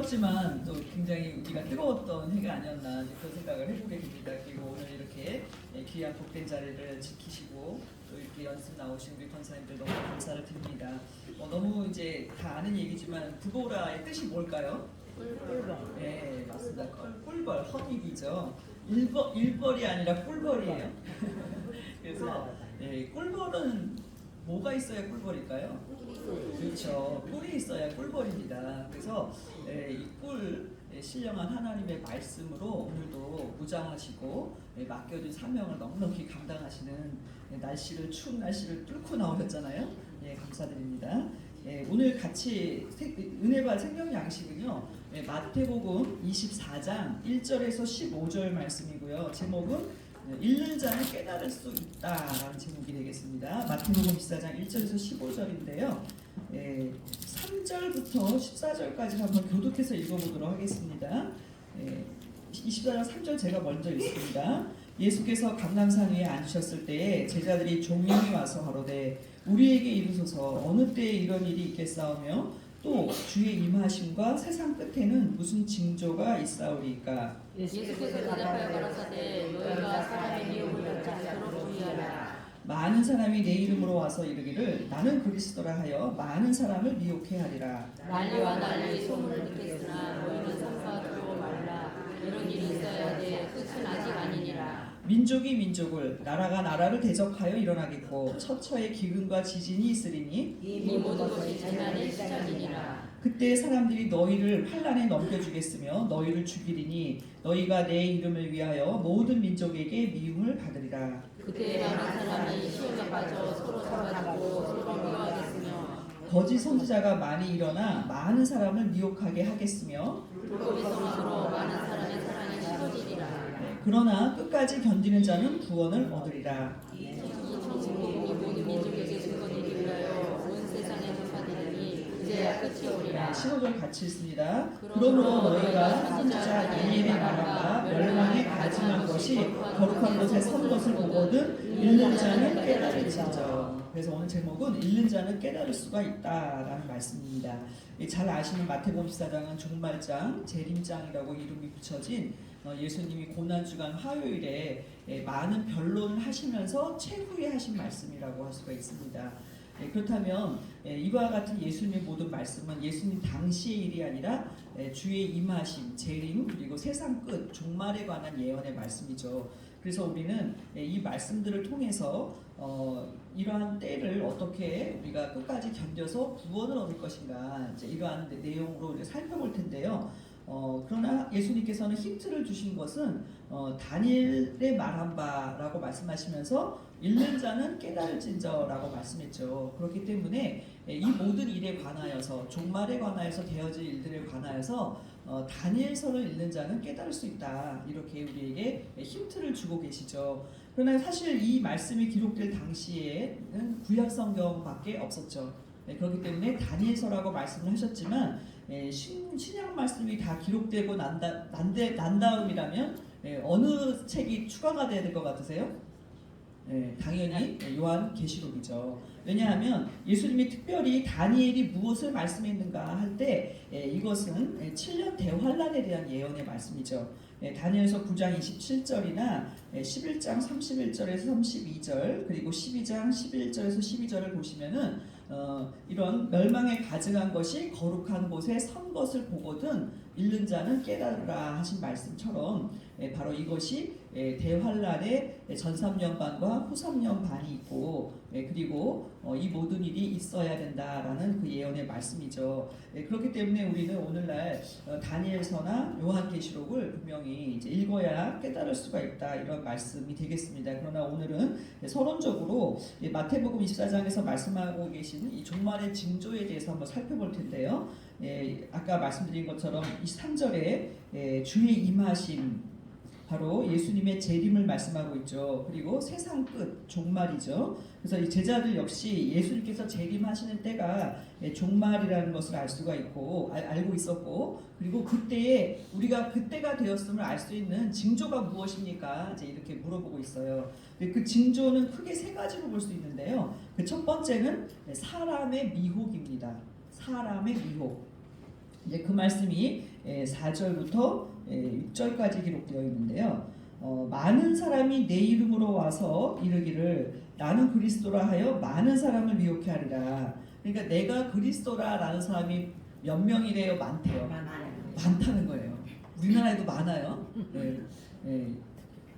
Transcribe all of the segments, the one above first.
지만 또 굉장히 우리가 뜨거웠던 해가 아니었나 그런 생각을 해보게 됩니다. 그리고 오늘 이렇게 귀한 복된 자리를 지키시고 또 이렇게 연습 나오신 우리 권사님들 너무 감사를 드립니다. 너무 이제 다 아는 얘기지만 드보라의 뜻이 뭘까요? 꿀벌. 네, 맞습니다. 꿀벌, 허니비죠. 일벌이 아니라 꿀벌이에요. 그래서 꿀벌은 뭐가 있어야 꿀벌일까요? 그렇죠. 꿀이 있어야 꿀벌입니다. 그래서 이 꿀 신령한 하나님의 말씀으로 오늘도 무장하시고 맡겨진 사명을 넉넉히 감당하시는 추운 날씨를 뚫고 나오셨잖아요. 감사드립니다. 오늘 같이 은혜받을 생명 양식은요. 마태복음 24장 1절에서 15절 말씀이고요. 제목은 읽는 자는 깨달을 수 있다라는 제목이 되겠습니다. 마태복음 24장 1절에서 15절인데요. 3절부터 14절까지 한번 교독해서 읽어보도록 하겠습니다. 24장 3절 제가 먼저 읽습니다. 예수께서 감람산 위에 앉으셨을 때에 제자들이 종용이 와서 가로되 우리에게 이르소서 어느 때에 이런 일이 있겠사오며 또 주의 임하심과 세상 끝에는 무슨 징조가 있사오리까. 예수께서 대답하여 가라사대 너희가 사람의 미혹을 받지 않도록 주의하라. 많은 사람이 내 이름으로 와서 이르기를 나는 그리스도라 하여 많은 사람을 미혹해 하리라. 난리와 난리 소문을 듣겠으나 너희는 삼가하도록 말라. 이런 일이 있어야 돼 끝은 아직 아니니라. 민족이 민족을 나라가 나라를 대적하여 일어나겠고 처처에 기근과 지진이 있으리니 이 모든 것이 재난의 시작이니라. 그때 사람들이 너희를 환난에 넘겨주겠으며 너희를 죽이리니 너희가 내 이름을 위하여 모든 민족에게 미움을 받으리라. 그때 많은 사람이 시험에 빠져 서로 잡아주고 서로 미워하겠으며 거짓 선지자가 많이 일어나 많은 사람을 미혹하게 하겠으며 불법의 소망으로 많은 사람의 사랑이 식어지리라. 그러나 끝까지 견디는 자는 구원을 얻으리라. 이 천국이 모든 민족에게 증거되기 위하여 온 세상에 전파되리니 이제야 끝이 오리라. 15절 같이 읽습니다. 그러므로 너희가 선지자 다니엘의 말한 바 멸망에 가증한 것이 거룩한 곳에 선 것을 보거든 읽는 자는 깨달을지죠. 그래서 오늘 제목은 읽는 자는 깨달을 수가 있다라는 말씀입니다. 잘 아시는 마태복음 14장은 종말장, 재림장이라고 이름이 붙여진 예수님이 고난주간 화요일에 많은 변론을 하시면서 최후에 하신 말씀이라고 할 수가 있습니다. 그렇다면 이와 같은 예수님의 모든 말씀은 예수님 당시의 일이 아니라 주의 임하심, 재림, 그리고 세상 끝, 종말에 관한 예언의 말씀이죠. 그래서 우리는 이 말씀들을 통해서 이러한 때를 어떻게 우리가 끝까지 견뎌서 구원을 얻을 것인가 이러한 내용으로 살펴볼 텐데요. 그러나 예수님께서는 힌트를 주신 것은 다니엘의 말한 바라고 말씀하시면서 읽는 자는 깨달을진저라고 말씀했죠. 그렇기 때문에 이 모든 일에 관하여서 종말에 관하여서 되어질 일들에 관하여서 다니엘서를 읽는 자는 깨달을 수 있다 이렇게 우리에게 힌트를 주고 계시죠. 그러나 사실 이 말씀이 기록될 당시에는 구약성경밖에 없었죠. 그렇기 때문에 다니엘서라고 말씀을 하셨지만 신약 말씀이 다 기록되고 난 다음이라면 어느 책이 추가가 돼야 될 것 같으세요? 당연히 요한계시록이죠. 왜냐하면 예수님이 특별히 다니엘이 무엇을 말씀했는가 할 때 이것은 7년 대환란에 대한 예언의 말씀이죠. 다니엘서 9장 27절이나 11장 31절에서 32절 그리고 12장 11절에서 12절을 보시면은 이런 멸망에 가증한 것이 거룩한 곳에 선 것을 보거든 읽는 자는 깨달으라 하신 말씀처럼 바로 이것이 대환란의 전 3년반과 후 3년반이 있고 그리고 이 모든 일이 있어야 된다라는 그 예언의 말씀이죠. 그렇기 때문에 우리는 오늘날 다니엘서나 요한계시록을 분명히 이제 읽어야 깨달을 수가 있다 이런 말씀이 되겠습니다. 그러나 오늘은 서론적으로 마태복음 24장에서 말씀하고 계신 이 종말의 징조에 대해서 한번 살펴볼 텐데요. 아까 말씀드린 것처럼 23절에 주의 임하심 바로 예수님의 재림을 말씀하고 있죠. 그리고 세상 끝, 종말이죠. 그래서 이 제자들 역시 예수님께서 재림하시는 때가 종말이라는 것을 알 수가 있고 알고 있었고 그리고 그때에 우리가 그때가 되었음을 알 수 있는 징조가 무엇입니까? 이제 이렇게 물어보고 있어요. 그 징조는 크게 세 가지로 볼 수 있는데요. 그 첫 번째는 사람의 미혹입니다. 사람의 미혹. 이제 그 말씀이 4절부터 6절까지 기록되어 있는데요. 많은 사람이 내 이름으로 와서 이르기를 나는 그리스도라 하여 많은 사람을 미혹해 하리라. 그러니까 내가 그리스도라라는 사람이 몇 명이래요? 많대요. 많다는 거예요. 우리나라에도 많아요. 네.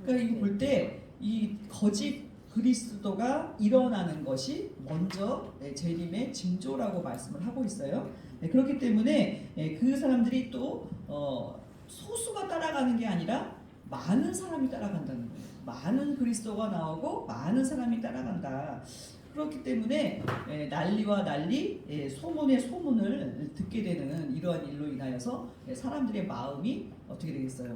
그러니까 이거 볼 때 이 거짓 그리스도가 일어나는 것이 먼저 재림의 징조라고 말씀을 하고 있어요. 그렇기 때문에 그 사람들이 또 소수가 따라가는 게 아니라 많은 사람이 따라간다는 거예요. 많은 그리스도가 나오고 많은 사람이 따라간다. 그렇기 때문에 난리와 난리, 소문의 소문을 듣게 되는 이러한 일로 인하여서 사람들의 마음이 어떻게 되겠어요?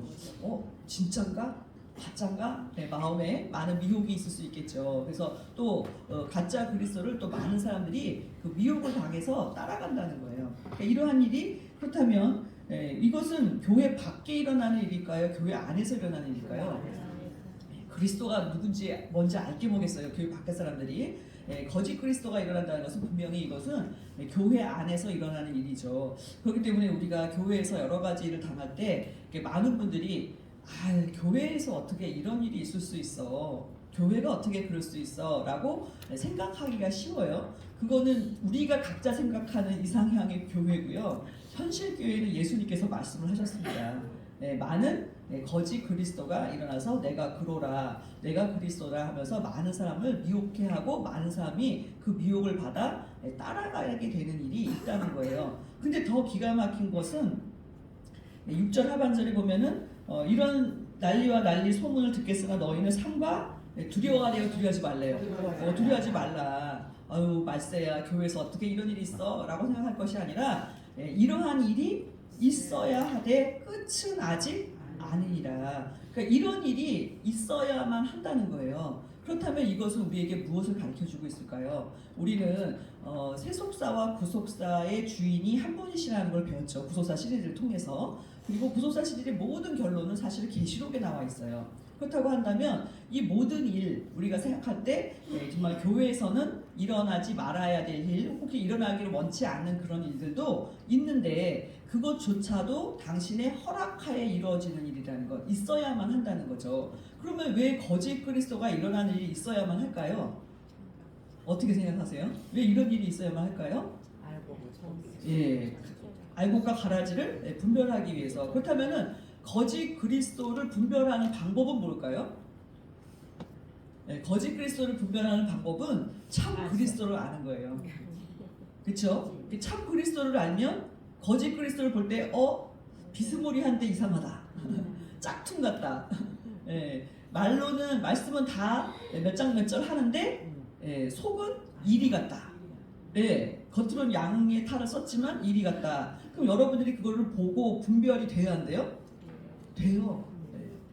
진짠가? 가짜인가? 마음에 많은 미혹이 있을 수 있겠죠. 그래서 또 가짜 그리스도를 또 많은 사람들이 그 미혹을 당해서 따라간다는 거예요. 그러니까 이러한 일이 그렇다면 이것은 교회 밖에 일어나는 일일까요? 교회 안에서 일어나는 일일까요? 그리스도가 누군지 뭔지 알게 뭐겠어요. 교회 밖의 사람들이. 거짓 그리스도가 일어난다는 것은 분명히 이것은 교회 안에서 일어나는 일이죠. 그렇기 때문에 우리가 교회에서 여러 가지 일을 당할 때 많은 분들이 교회에서 어떻게 이런 일이 있을 수 있어? 교회가 어떻게 그럴 수 있어? 라고 생각하기가 쉬워요. 그거는 우리가 각자 생각하는 이상향의 교회고요. 현실 교회는 예수님께서 말씀을 하셨습니다. 많은 거짓 그리스도가 일어나서 내가 그로라, 내가 그리스도라 하면서 많은 사람을 미혹해 하고 많은 사람이 그 미혹을 받아 따라가게 되는 일이 있다는 거예요. 근데 더 기가 막힌 것은 6절 하반절에 보면은 이런 난리와 난리 소문을 듣겠으나 너희는 삼가 두려워하래요. 두려워하지 말래요. 두려워하지 말라. 아유 말세야 교회에서 어떻게 이런 일이 있어? 라고 생각할 것이 아니라 이러한 일이 있어야 하되 끝은 아직 아니니라. 그러니까 이런 일이 있어야만 한다는 거예요. 그렇다면 이것은 우리에게 무엇을 가르쳐주고 있을까요? 우리는 세속사와 구속사의 주인이 한 분이시라는 걸 배웠죠. 구속사 시리즈를 통해서. 그리고 구속사 시리즈의 모든 결론은 사실 계시록에 나와 있어요. 그렇다고 한다면 이 모든 일 우리가 생각할 때 정말 교회에서는 일어나지 말아야 될 일, 혹시 일어나기를 원치 않는 그런 일들도 있는데 그것조차도 당신의 허락하에 이루어지는 일이라는 것, 있어야만 한다는 거죠. 그러면 왜 거짓 그리스도가 일어나는 일이 있어야만 할까요? 어떻게 생각하세요? 왜 이런 일이 있어야만 할까요? 알곡과 가라지를 분별하기 위해서. 그렇다면은 거짓 그리스도를 분별하는 방법은 뭘까요? 거짓 그리스도를 분별하는 방법은 참 그리스도를 아는 거예요. 그렇죠? 참 그리스도를 알면 거짓 그리스도를 볼 때 비스무리한데 이상하다. 짝퉁 같다. 말로는 말씀은 다 몇 장 몇 절 하는데 속은 이리 같다. 겉으로는 양의 탈을 썼지만 이리 같다. 그럼 여러분들이 그거를 보고 분별이 돼야 한대요? 돼요.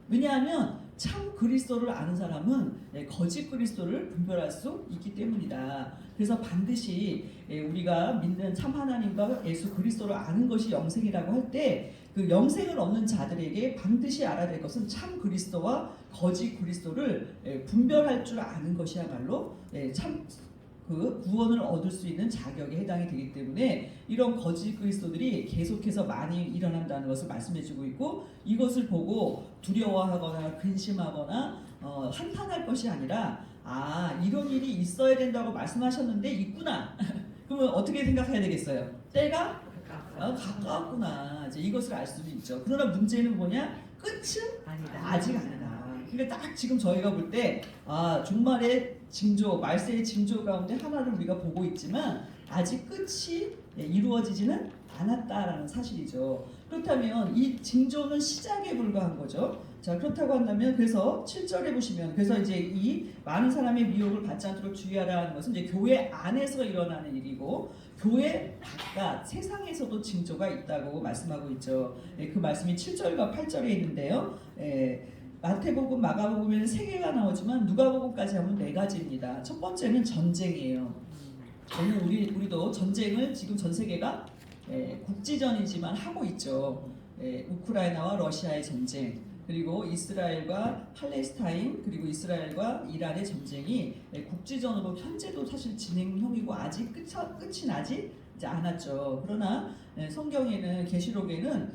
왜냐하면 참 그리스도를 아는 사람은 거짓 그리스도를 분별할 수 있기 때문이다. 그래서 반드시 우리가 믿는 참 하나님과 예수 그리스도를 아는 것이 영생이라고 할 때 그 영생을 얻는 자들에게 반드시 알아야 될 것은 참 그리스도와 거짓 그리스도를 분별할 줄 아는 것이야말로 참 그 구원을 얻을 수 있는 자격에 해당이 되기 때문에 이런 거짓 그리스도들이 계속해서 많이 일어난다는 것을 말씀해주고 있고, 이것을 보고 두려워하거나 근심하거나 한탄할 것이 아니라 이런 일이 있어야 된다고 말씀하셨는데 있구나. 그러면 어떻게 생각해야 되겠어요? 때가 가까웠구나. 이제 이것을 알 수도 있죠. 그러나 문제는 뭐냐? 끝은 아직 아니다. 그러니까 딱 지금 저희가 볼 때 종말의 징조, 말세의 징조 가운데 하나를 우리가 보고 있지만 아직 끝이 이루어지지는 않았다라는 사실이죠. 그렇다면 이 징조는 시작에 불과한 거죠. 자, 그렇다고 한다면 그래서 7절에 보시면 그래서 이제 이 많은 사람의 미혹을 받지 않도록 주의하라는 것은 이제 교회 안에서 일어나는 일이고 교회 바깥 세상에서도 징조가 있다고 말씀하고 있죠. 그 말씀이 7절과 8절에 있는데요. 마태복음, 마가복음에는 3개가 나오지만 누가복음까지 하면 4가지입니다. 첫 번째는 전쟁이에요. 오늘 우리도 전쟁을 지금 전 세계가 국지전이지만 하고 있죠. 우크라이나와 러시아의 전쟁, 그리고 이스라엘과 팔레스타인, 그리고 이스라엘과 이란의 전쟁이 국지전으로 현재도 사실 진행형이고 아직 끝이 나지 이제 않았죠. 그러나 성경에는 계시록에는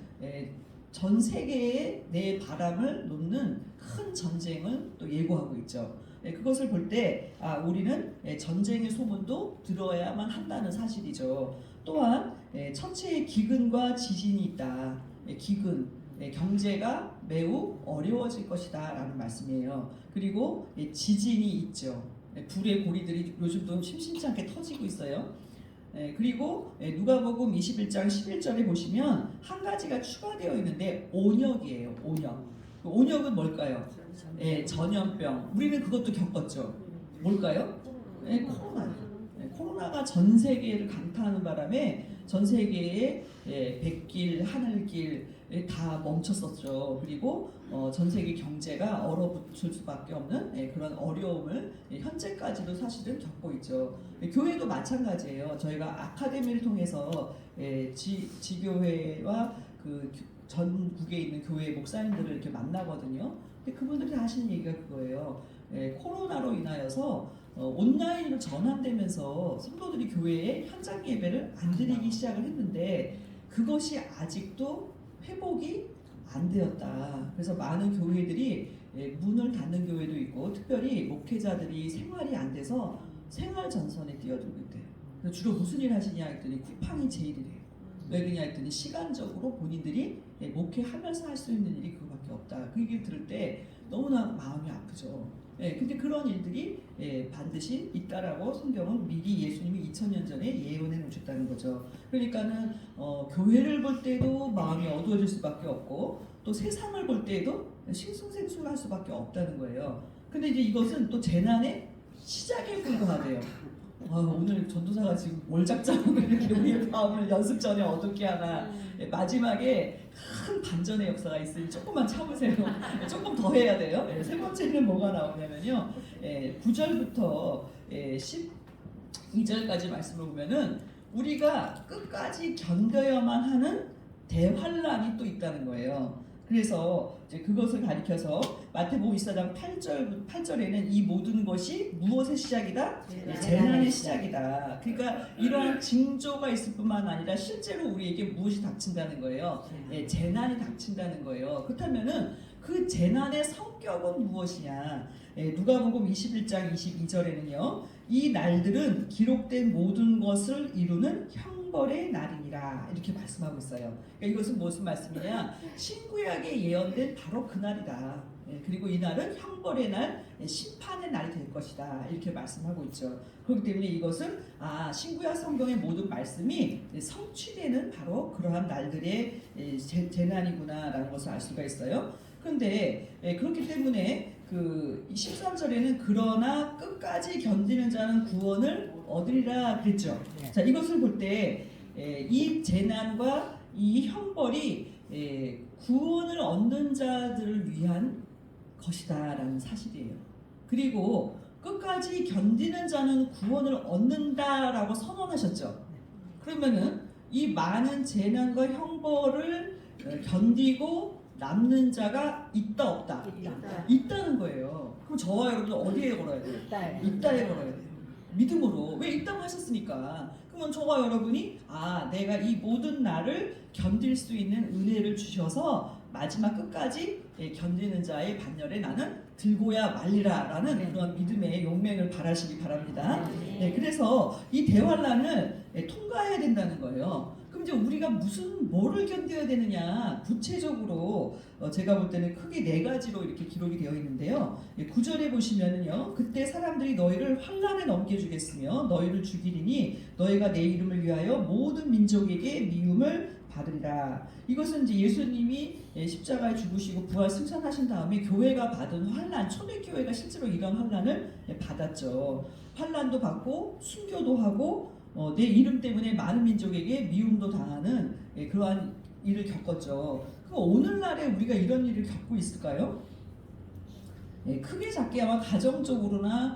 전 세계에 내 바람을 놓는 큰 전쟁을 또 예고하고 있죠. 그것을 볼 때 우리는 전쟁의 소문도 들어야만 한다는 사실이죠. 또한 천체의 기근과 지진이 있다. 기근, 경제가 매우 어려워질 것이다 라는 말씀이에요. 그리고 지진이 있죠. 불의 고리들이 요즘도 심심치 않게 터지고 있어요. 그리고 누가복음 21장 11절에 보시면 한 가지가 추가되어 있는데 온역이에요. 온역. 그 온역은 뭘까요? 전염병. 우리는 그것도 겪었죠. 뭘까요? 코로나. 코로나가 전 세계를 강타하는 바람에 전 세계의 백길, 하늘길 다 멈췄었죠. 그리고 전 세계 경제가 얼어붙을 수밖에 없는 그런 어려움을 현재까지도 사실은 겪고 있죠. 교회도 마찬가지예요. 저희가 아카데미를 통해서 지교회와 그 전국에 있는 교회 목사님들을 이렇게 만나거든요. 근데 그분들이 하시는 얘기가 그거예요. 코로나로 인하여서 온라인으로 전환되면서 성도들이 교회에 현장 예배를 안 드리기 시작을 했는데 그것이 아직도 회복이 안 되었다. 그래서 많은 교회들이 문을 닫는 교회도 있고 특별히 목회자들이 생활이 안 돼서 생활 전선에 뛰어들고 있대요. 그래서 주로 무슨 일 하시냐 했더니 쿠팡이 제일이래요. 왜 그러냐 했더니 시간적으로 본인들이 목회하면서 할 수 있는 일이 그거밖에 없다. 그 얘기를 들을 때 너무나 마음이 아프죠. 근데 그런 일들이 반드시 있다라고 성경은 미리 예수님이 2000년 전에 예언해 놓으셨다는 거죠. 그러니까는 교회를 볼 때도 마음이 어두워질 수밖에 없고 또 세상을 볼 때도 싱숭생숭할 수밖에 없다는 거예요. 근데 이제 이것은 또 재난의 시작에 불과하대요. 오늘 전도사가 지금 월작자로 이렇게 우리의 마음을 연습 전에 어둡게 하나. 마지막에 큰 반전의 역사가 있으니 조금만 참으세요. 조금 더 해야 돼요. 세 번째는 뭐가 나오냐면요. 9절부터 12절까지 말씀을 보면은 우리가 끝까지 견뎌야만 하는 대환란이 또 있다는 거예요. 그래서 이제 그것을 가리켜서 마태복음 24장 8절에는 이 모든 것이 무엇의 시작이다? 재난의 시작이다. 그러니까 이러한 징조가 있을 뿐만 아니라 실제로 우리에게 무엇이 닥친다는 거예요? 재난이 닥친다는 거예요. 그렇다면은 그 재난의 성격은 무엇이냐? 누가복음 21장 22절에는요. 이 날들은 기록된 모든 것을 이루는 형벌의 날이니라 이렇게 말씀하고 있어요. 그러니까 이것은 무슨 말씀이냐? 신구약에 예언된 바로 그 날이다. 그리고 이 날은 형벌의 날, 심판의 날이 될 것이다. 이렇게 말씀하고 있죠. 그렇기 때문에 이것은 신구약 성경의 모든 말씀이 성취되는 바로 그러한 날들의 재난이구나라는 것을 알 수가 있어요. 그런데 그렇기 때문에 그 13절에는 그러나 끝까지 견디는 자는 구원을 얻으리라 그랬죠. 자, 이것을 볼 때 이 재난과 이 형벌이 구원을 얻는 자들을 위한 것이다라는 사실이에요. 그리고 끝까지 견디는 자는 구원을 얻는다라고 선언하셨죠. 그러면은 이 많은 재난과 형벌을 견디고 남는 자가 있다 없다? 있다는 거예요. 그럼 저와 여러분은 어디에 걸어야 돼요? 있다에 걸어야 돼요. 믿음으로. 왜 있다고 하셨으니까. 그러면 저와 여러분이 내가 이 모든 날을 견딜 수 있는 은혜를 주셔서 마지막 끝까지 견디는 자의 반열에 나는 들고야 말리라 라는 그런 믿음의 용맹을 바라시기 바랍니다. 그래서 이 대환란을 통과해야 된다는 거예요. 그럼 이제 우리가 뭐를 견뎌야 되느냐? 구체적으로 제가 볼 때는 크게 4가지로 이렇게 기록이 되어 있는데요. 9절에 보시면은요. 그때 사람들이 너희를 환난에 넘겨주겠으며 너희를 죽이리니 너희가 내 이름을 위하여 모든 민족에게 미움을 받으리라. 이것은 이제 예수님이 십자가에 죽으시고 부활 승천하신 다음에 교회가 받은 환난, 초대교회가 실제로 이런 환난을 받았죠. 환난도 받고 순교도 하고 내 이름 때문에 많은 민족에게 미움도 당하는 그러한 일을 겪었죠. 그럼 오늘날에 우리가 이런 일을 겪고 있을까요? 크게 작게 아마 가정적으로나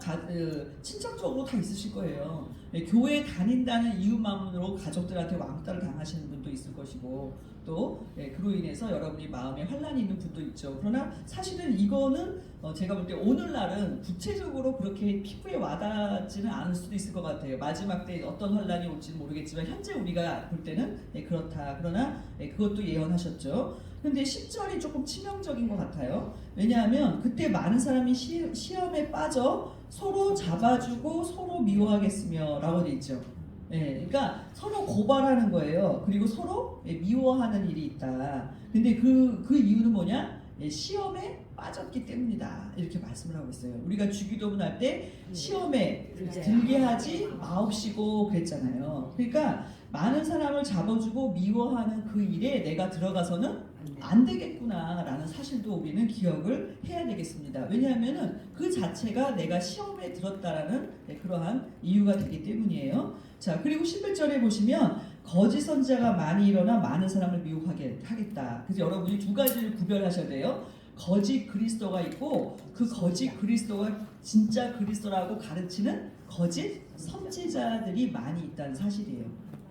친척적으로 다 있으실 거예요. 교회 다닌다는 이유만으로 가족들한테 왕따를 당하시는 분도 있을 것이고 또 그로 인해서 여러분이 마음에 환란이 있는 분도 있죠. 그러나 사실은 이거는 제가 볼 때 오늘날은 구체적으로 그렇게 피부에 와닿지는 않을 수도 있을 것 같아요. 마지막 때 어떤 환란이 올지는 모르겠지만 현재 우리가 볼 때는 그렇다. 그러나 그것도 예언하셨죠. 근데 10절이 조금 치명적인 것 같아요. 왜냐하면 그때 많은 사람이 시험에 빠져 서로 잡아주고 서로 미워하겠으며 라고 돼 있죠. 그러니까 서로 고발하는 거예요. 그리고 서로 미워하는 일이 있다. 근데 그 이유는 뭐냐? 시험에 빠졌기 때문이다. 이렇게 말씀을 하고 있어요. 우리가 주기도문 할 때 시험에 들게 하지 마옵시고 그랬잖아요. 그러니까 많은 사람을 잡아주고 미워하는 그 일에 내가 들어가서는 안 되겠구나라는 사실도 우리는 기억을 해야 되겠습니다. 왜냐하면은 그 자체가 내가 시험에 들었다라는 그러한 이유가 되기 때문이에요. 자, 그리고 11절에 보시면 거짓 선지자가 많이 일어나 많은 사람을 미혹하게 하겠다. 그래서 여러분이 두 가지를 구별하셔야 돼요. 거짓 그리스도가 있고 그 거짓 그리스도가 진짜 그리스도라고 가르치는 거짓 선지자들이 많이 있다는 사실이에요.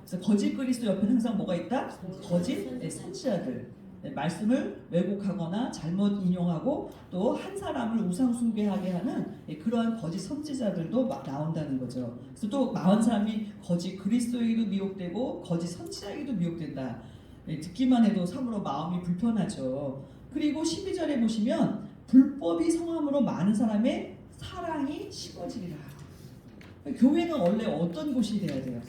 그래서 거짓 그리스도 옆에 항상 뭐가 있다? 거짓 선지자들. 말씀을 왜곡하거나 잘못 인용하고 또 한 사람을 우상 숭배하게 하는 그러한 거짓 선지자들도 나온다는 거죠. 그래서 또 많은 사람이 거짓 그리스도에게도 미혹되고 거짓 선지자에게도 미혹된다. 듣기만 해도 참으로 마음이 불편하죠. 그리고 12절에 보시면 불법이 성함으로 많은 사람의 사랑이 식어지리라. 교회는 원래 어떤 곳이 돼야 돼요?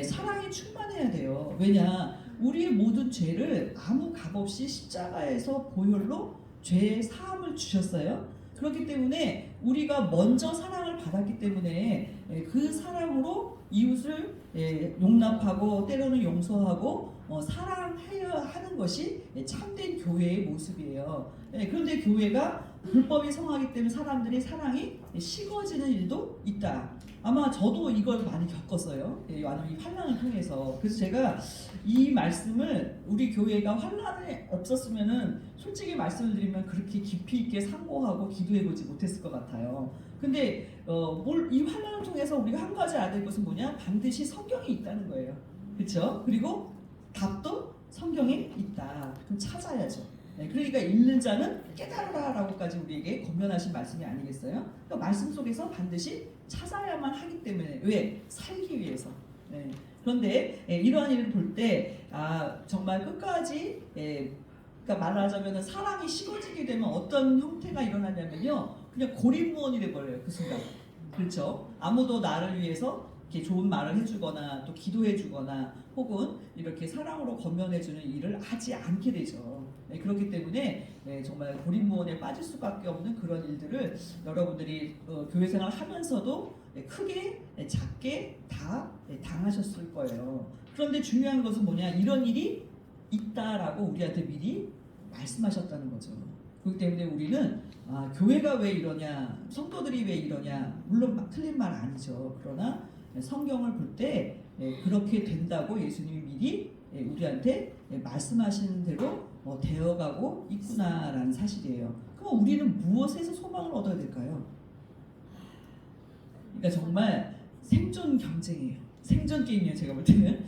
사랑이 충만해야 돼요. 왜냐? 우리의 모든 죄를 아무 값없이 십자가에서 보혈로 죄의 사함을 주셨어요. 그렇기 때문에 우리가 먼저 사랑을 받았기 때문에 그 사랑으로 이웃을 용납하고 때로는 용서하고 사랑해야 하는 것이 참된 교회의 모습이에요. 그런데 교회가 불법이 성하기 때문에 사람들이 사랑이 식어지는 일도 있다. 아마 저도 이걸 많이 겪었어요. 이 환난을 통해서. 그래서 제가 이 말씀을 우리 교회가 환난이 없었으면은 솔직히 말씀을 드리면 그렇게 깊이 있게 상고하고 기도해보지 못했을 것 같아요. 근데 이 환난을 통해서 우리가 한 가지 알아야 될 것은 뭐냐? 반드시 성경이 있다는 거예요. 그렇죠? 그리고 답도 성경에 있다. 그럼 찾아야죠. 그러니까 읽는 자는 깨달으라라고까지 우리에게 권면하신 말씀이 아니겠어요? 그러니까 말씀 속에서 반드시 찾아야만 하기 때문에 왜? 살기 위해서. 그런데 이러한 일을 볼 때 정말 끝까지 그러니까 말하자면 사랑이 식어지게 되면 어떤 형태가 일어나냐면요, 그냥 고립무원이 돼버려요. 그 순간. 그렇죠? 아무도 나를 위해서 이렇게 좋은 말을 해주거나 또 기도해주거나 혹은 이렇게 사랑으로 권면해주는 일을 하지 않게 되죠. 그렇기 때문에 정말 고립무원에 빠질 수밖에 없는 그런 일들을 여러분들이 교회생활 하면서도 크게 작게 다 당하셨을 거예요. 그런데 중요한 것은 뭐냐? 이런 일이 있다라고 우리한테 미리 말씀하셨다는 거죠. 그렇기 때문에 우리는 교회가 왜 이러냐, 성도들이 왜 이러냐, 물론 틀린 말 아니죠. 그러나 성경을 볼 때 그렇게 된다고 예수님이 미리 우리한테 말씀하시는 대로 되어가고 있구나라는 사실이에요. 그럼 우리는 무엇에서 소망을 얻어야 될까요? 그러니까 정말 생존 경쟁이에요. 생존 게임이에요. 제가 볼 때는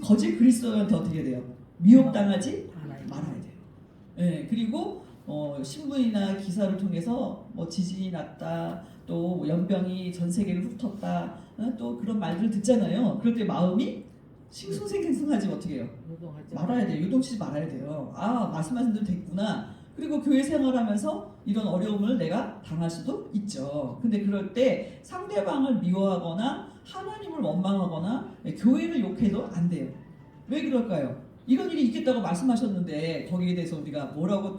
거짓 그리스도한테 어떻게 돼요? 미혹당하지 말아야 돼요. 그리고 신문이나 기사를 통해서 지진이 났다, 또 연병이 전 세계를 훑었다, 또 그런 말들을 듣잖아요. 그럴 때 마음이 싱숭생숭하지 어떻게 해요? 말아야 돼요. 요동치지 말아야 돼요. 말씀하신 대로 됐구나. 그리고 교회 생활하면서 이런 어려움을 내가 당할 수도 있죠. 근데 그럴 때 상대방을 미워하거나 하나님을 원망하거나 교회를 욕해도 안 돼요. 왜 그럴까요? 이런 일이 있겠다고 말씀하셨는데 거기에 대해서 우리가 뭐라고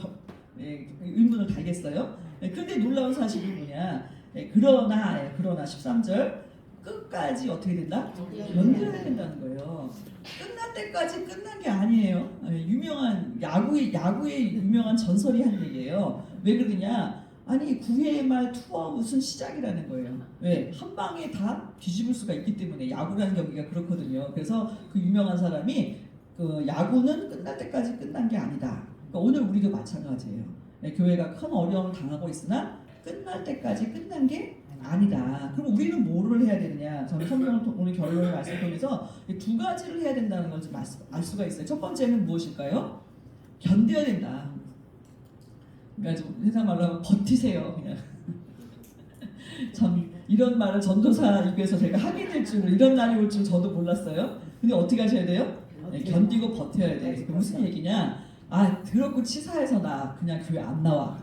의문을 달겠어요? 그런데 놀라운 사실이 뭐냐? 그러나 13절 끝까지 어떻게 된다? 연결해야 된다는 거예요. 끝날 때까지 끝난 게 아니에요. 유명한 야구의 유명한 전설이 한 얘기예요. 왜 그러냐? 아니 9회 말 투어 무슨 시작이라는 거예요. 왜? 한 방에 다 뒤집을 수가 있기 때문에 야구라는 경기가 그렇거든요. 그래서 그 유명한 사람이 그 야구는 끝날 때까지 끝난 게 아니다. 그러니까 오늘 우리도 마찬가지예요. 교회가 큰 어려움을 당하고 있으나 끝날 때까지 끝난 게 아니다. 그럼 우리는 뭐를 해야 되느냐? 저는 성경 오늘 결론을 말씀 통해서 두 가지를 해야 된다는 걸 좀 알 수가 있어요. 첫 번째는 무엇일까요? 견뎌야 된다. 그러니까 좀 세상 말로 하면 버티세요. 그냥 참 이런 말을 전도사 입에서 제가 하게 될 줄을 이런 날이 올 줄 저도 몰랐어요. 근데 어떻게 하셔야 돼요? 네, 견디고 버텨야 돼. 무슨 얘기냐? 아 더럽고 치사해서 나 그냥 교회 안 나와.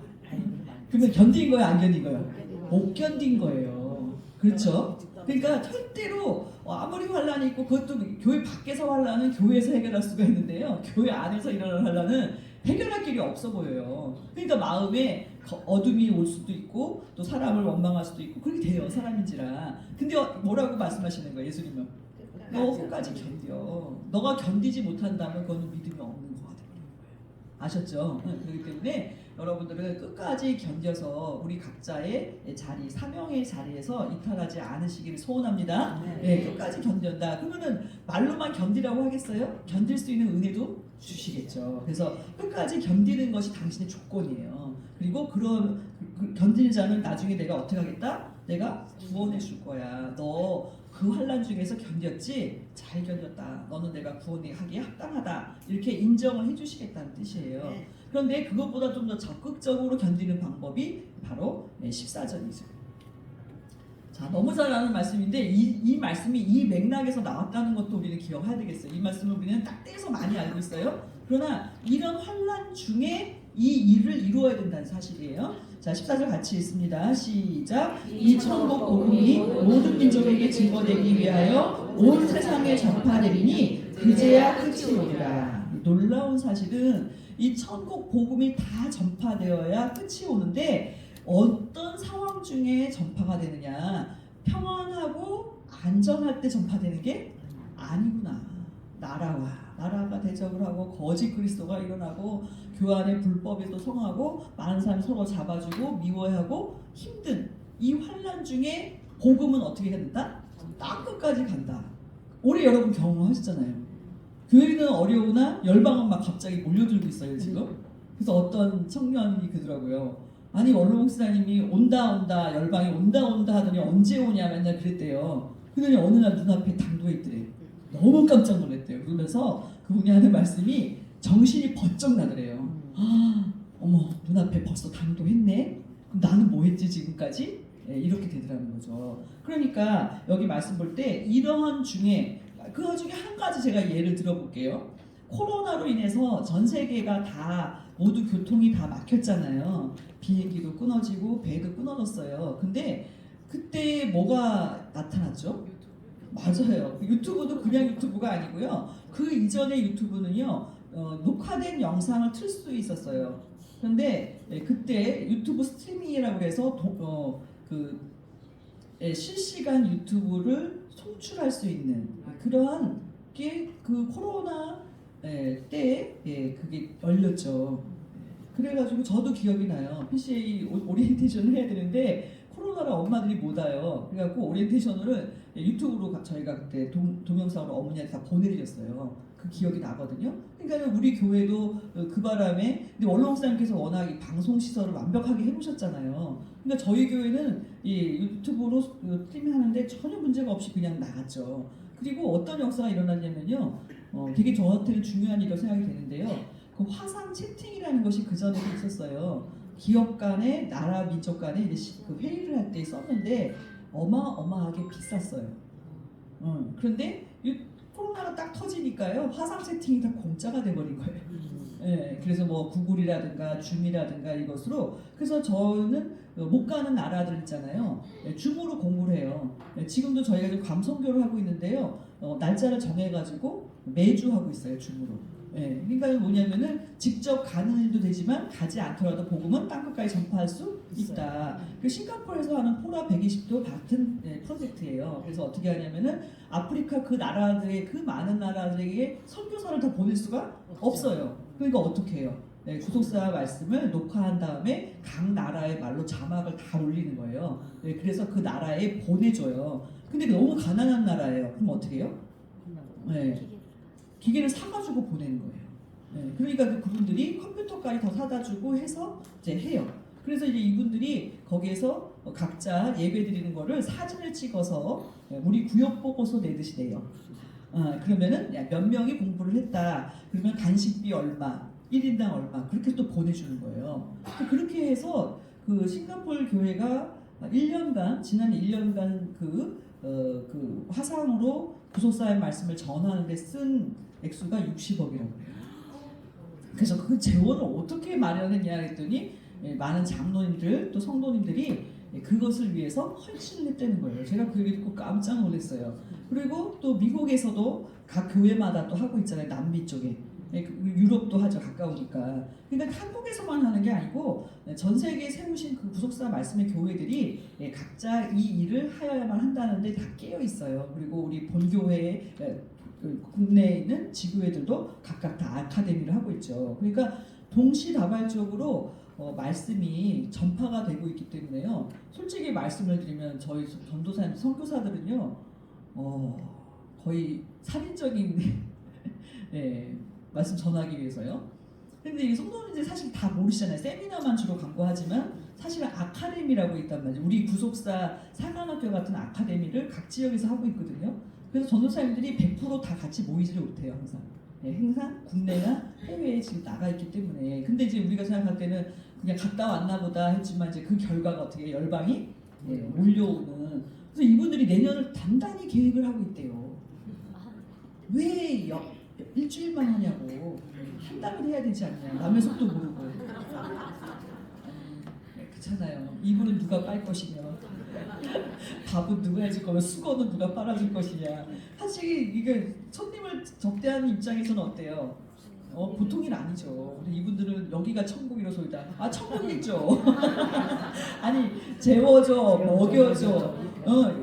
그러면 견딘 거예요, 안 견딘 거예요? 못 견딘 거예요. 그렇죠? 그러니까 절대로 아무리 환란이 있고 그것도 교회 밖에서 환란은 교회에서 해결할 수가 있는데요. 교회 안에서 일어나는 환란은 해결할 길이 없어 보여요. 그러니까 마음에 어둠이 올 수도 있고 또 사람을 원망할 수도 있고 그렇게 돼요, 사람인지라. 근데 뭐라고 말씀하시는 거예요, 예수님은? 너 끝까지 견뎌. 너가 견디지 못한다면 그거는 믿음이 없는 거가 되는 거예요. 아셨죠? 그렇기 때문에 여러분들은 끝까지 견뎌서 우리 각자의 자리, 사명의 자리에서 이탈하지 않으시기를 소원합니다. 네, 끝까지 견딘다. 그러면은 말로만 견디라고 하겠어요? 견딜 수 있는 은혜도 주시겠죠. 그래서 끝까지 견디는 것이 당신의 조건이에요. 그리고 그런 견디는 자는 나중에 내가 어떻게 하겠다? 내가 구원해 줄 거야. 너 그 환란 중에서 견뎠지? 잘 견뎠다. 너는 내가 구원하기에 합당하다. 이렇게 인정을 해주시겠다는 뜻이에요. 그런데 그것보다 좀 더 적극적으로 견디는 방법이 바로 14절이죠. 자, 너무 잘 아는 말씀인데 이 말씀이 이 맥락에서 나왔다는 것도 우리는 기억해야 되겠어요. 이 말씀을 우리는 딱 떼서 많이 알고 있어요. 그러나 이런 환란 중에 이 일을 이루어야 된다는 사실이에요. 자, 14절 같이 읽습니다. 시작. 이 천국 복음이 모든 민족에게 증거되기 위하여 온 세상에 전파되리니 그제야 끝이 오리라. 놀라운 사실은 이 천국 복음이 다 전파되어야 끝이 오는데 어떤 상황 중에 전파가 되느냐? 평안하고 안전할 때 전파되는 게 아니구나. 나라가 대적을 하고 거짓 그리스도가 일어나고 교환의 불법에 또 성하고 많은 사람이 서로 잡아주고 미워하고 힘든 이 환란 중에 복음은 어떻게 된다? 땅 끝까지 간다. 올해 여러분 경험하셨잖아요. 교회는 어려우나 열방은 막 갑자기 몰려들고 있어요 지금. 그래서 어떤 청년이 그러더라고요. 아니 원로 목사님이 온다 열방이 온다 하더니 언제 오냐 맨날 그랬대요. 그러더니 어느 날 눈앞에 당도에 있더래. 너무 깜짝 놀랐대요. 그러면서 그분이 하는 말씀이 정신이 번쩍 나더래요. 아, 어머 눈앞에 벌써 당도했네. 그럼 나는 뭐 했지 지금까지? 네, 이렇게 되더라는 거죠. 그러니까 여기 말씀 볼 때 이러한 중에 그 중에 한 가지 제가 예를 들어볼게요. 코로나로 인해서 전 세계가 다 모두 교통이 다 막혔잖아요. 비행기도 끊어지고 배도 끊어졌어요. 근데 그때 뭐가 나타났죠? 맞아요. 유튜브도 그냥 유튜브가 아니고요. 그 이전의 유튜브는요. 녹화된 영상을 틀 수 있었어요. 그런데 그때 유튜브 스트리밍이라고 해서 실시간 유튜브를 송출할 수 있는 그러한 게 그 코로나 때 그게 열렸죠. 그래가지고 저도 기억이 나요. PCA 오리엔테이션을 해야 되는데 코로나라 엄마들이 못 와요. 그래갖고 오리엔테이션을 유튜브로 저희가 그때 동영상으로 어머니한테 다 보내드렸어요. 그 기억이 나거든요. 그러니까 우리 교회도 그 바람에 근데 원로 목사님께서 워낙 이 방송 시설을 완벽하게 해놓으셨잖아요. 그러니까 저희 교회는 이 유튜브로 스트리밍하는데 전혀 문제가 없이 그냥 나갔죠. 그리고 어떤 역사가 일어났냐면요. 되게 저한테는 중요한 일이라고 생각이 되는데요. 그 화상 채팅이라는 것이 그 전에도 있었어요. 기업 간에 나라 민족 간에 이제 그 회의를 할 때 썼는데 어마어마하게 비쌌어요. 그런데 코로나가 딱 터지니까요 화상 채팅이 다 공짜가 돼버린 거예요. 예, 그래서 뭐 구글이라든가 줌이라든가 이것으로 그래서 저는 못 가는 나라들 있잖아요. 줌으로 공부를 해요. 지금도 저희가 지금 감성교를 하고 있는데요. 날짜를 정해가지고 매주 하고 있어요 줌으로. 예, 그러니까 뭐냐면은 직접 가는 일도 되지만 가지 않더라도 복음은 땅끝까지 전파할 수 있다. 그 싱가포르에서 하는 포라 120도 같은 프로젝트예요. 그래서 어떻게 하냐면은 아프리카 그 나라들의 그 많은 나라들에게 선교사를 다 보낼 수가 없어요. 그러니까 어떻게 해요? 구속사 말씀을 녹화한 다음에 각 나라의 말로 자막을 다 올리는 거예요. 그래서 그 나라에 보내줘요. 근데 너무 가난한 나라예요. 그럼 어떻게 해요? 기계를 사가지고 보내는 거예요. 그러니까 그분들이 컴퓨터까지 더 사다 주고 해서 이제 해요. 그래서 이제 이분들이 거기에서 각자 예배 드리는 거를 사진을 찍어서 우리 구역 보고서 내듯이 내요. 그러면은 몇 명이 공부를 했다. 그러면 간식비 얼마, 1인당 얼마 그렇게 또 보내주는 거예요. 그렇게 해서 그 싱가포르 교회가 1년간 지난 1년간 그 화상으로 구속사의 말씀을 전하는데 쓴 액수가 60억이라고 해요. 그래서 그 재원을 어떻게 마련했냐 했더니 많은 장로님들 또 성도님들이 그것을 위해서 헌신을 했다는 거예요. 제가 그 얘기 듣고 깜짝 놀랐어요. 그리고 또 미국에서도 각 교회마다 또 하고 있잖아요. 남미 쪽에. 유럽도 하죠. 가까우니까. 그러니까 한국에서만 하는 게 아니고 전 세계에 세우신 그 구속사 말씀의 교회들이 각자 이 일을 하여야만 한다는데 다 깨어 있어요. 그리고 우리 본교회 국내에 있는 지교회들도 각각 다 아카데미를 하고 있죠. 그러니까 동시다발적으로 말씀이 전파가 되고 있기 때문에요. 솔직히 말씀을 드리면 저희 전도사님, 선교사들은요, 거의 살인적인 말씀 전하기 위해서요. 근데 이 성도님들 사실 다 모르시잖아요. 세미나만 주로 광고하지만 사실은 아카데미라고 있단 말이에요. 우리 구속사 사관학교 같은 아카데미를 각 지역에서 하고 있거든요. 그래서 전도사님들이 100% 다 같이 모이지를 못해요. 항상 국내나 해외에 지금 나가 있기 때문에. 근데 이제 우리가 생각할 때는 그냥 갔다 왔나 보다 했지만 이제 그 결과가 어떻게 열방이 몰려오는. 그래서 이분들이 내년을 단단히 계획을 하고 있대요. 왜 일주일만 하냐고. 한 달은 해야 되지 않냐. 남의 속도 모르고. 그렇잖아요. 이불은 누가 빨 것이며 밥은 누가 해줄 거며 수건은 누가 빨아줄 것이냐. 사실 이게 손님을 접대하는 입장에서는 어때요? 보통 일 아니죠. 근데 이분들은 여기가 천국이라 소리다. 천국이죠. 아니 재워줘, 먹여줘,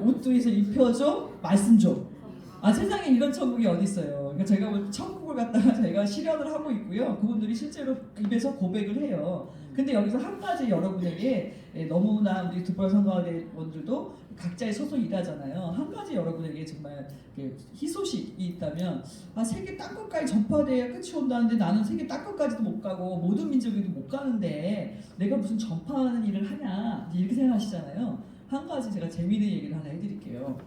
옷도 해서 입혀줘, 말씀 줘. 세상에 이런 천국이 어디 있어요. 그러니까 제가 뭐 천국을 갖다가 제가 실현을 하고 있고요. 그분들이 실제로 입에서 고백을 해요. 근데 여기서 한 가지 여러분에게 너무나 우리 득벌 선거대원들도 각자의 소속이 일하잖아요. 한 가지 여러분에게 정말 희소식이 있다면 세계 딴 것까지 전파돼야 끝이 온다는데 나는 세계 딴 것까지도 못 가고 모든 민족에도 못 가는데 내가 무슨 전파하는 일을 하냐 이렇게 생각하시잖아요. 한 가지 제가 재미있는 얘기를 하나 해드릴게요.